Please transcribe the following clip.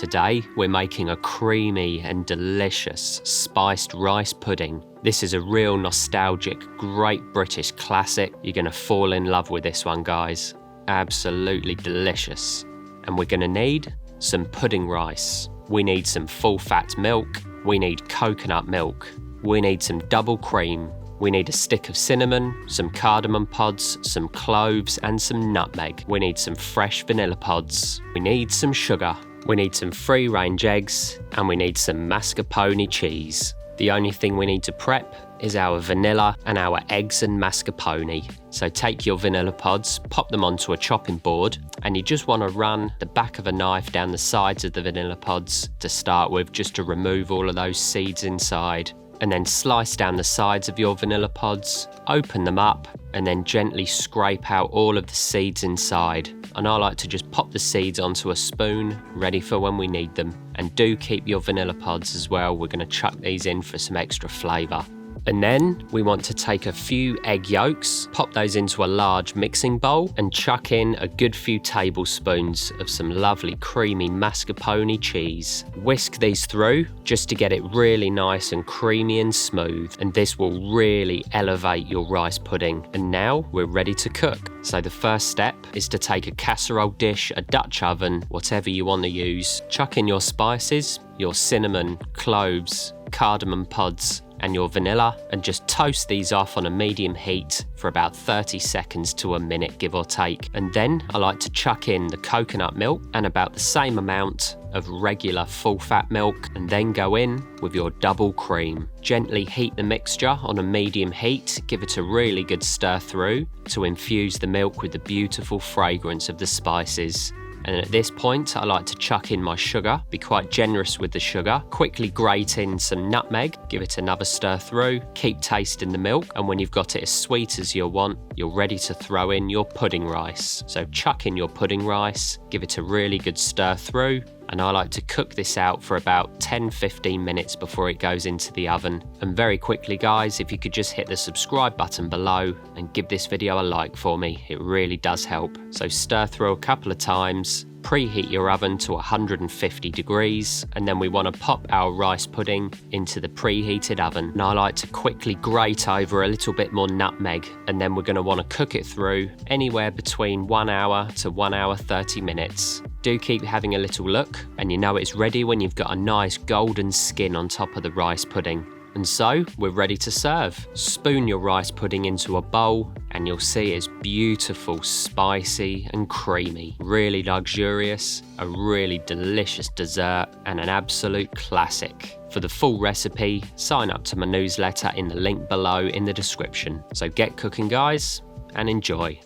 Today, we're making a creamy and delicious spiced rice pudding. This is a real nostalgic, great British classic. You're gonna fall in love with this one, guys. Absolutely delicious. And we're gonna need some pudding rice. We need some full fat milk. We need coconut milk. We need some double cream. We need a stick of cinnamon, some cardamom pods, some cloves and some nutmeg. We need some fresh vanilla pods. We need some sugar. We need some free-range eggs, and we need some mascarpone cheese. The only thing we need to prep is our vanilla and our eggs and mascarpone. So take your vanilla pods, pop them onto a chopping board, and you just want to run the back of a knife down the sides of the vanilla pods to start with, just to remove all of those seeds inside. And then slice down the sides of your vanilla pods, open them up, and then gently scrape out all of the seeds inside. And I like to just pop the seeds onto a spoon, ready for when we need them. And do keep your vanilla pods as well. We're going to chuck these in for some extra flavour. And then we want to take a few egg yolks, pop those into a large mixing bowl, and chuck in a good few tablespoons of some lovely creamy mascarpone cheese. Whisk these through just to get it really nice and creamy and smooth, and this will really elevate your rice pudding. And now we're ready to cook. So the first step is to take a casserole dish, a Dutch oven, whatever you want to use. Chuck in your spices, your cinnamon, cloves, cardamom pods, and your vanilla, and just toast these off on a medium heat for about 30 seconds to a minute, give or take. And then I like to chuck in the coconut milk and about the same amount of regular full fat milk, and then go in with your double cream. Gently heat the mixture on a medium heat, give it a really good stir through to infuse the milk with the beautiful fragrance of the spices. And at this point, I like to chuck in my sugar, be quite generous with the sugar, quickly grate in some nutmeg, give it another stir through, keep tasting the milk, and when you've got it as sweet as you want, you're ready to throw in your pudding rice. So chuck in your pudding rice, give it a really good stir through, and I like to cook this out for about 10-15 minutes before it goes into the oven. And very quickly, guys, if you could just hit the subscribe button below and give this video a like for me, it really does help. So stir through a couple of times, preheat your oven to 150 degrees, and then we want to pop our rice pudding into the preheated oven. And I like to quickly grate over a little bit more nutmeg, and then we're going to want to cook it through anywhere between 1 hour to 1 hour 30 minutes. Do keep having a little look, and you know it's ready when you've got a nice golden skin on top of the rice pudding. And so we're ready to serve. Spoon your rice pudding into a bowl and you'll see it's beautiful, spicy and creamy. Really luxurious, a really delicious dessert and an absolute classic. For the full recipe, sign up to my newsletter in the link below in the description. So get cooking, guys, and enjoy.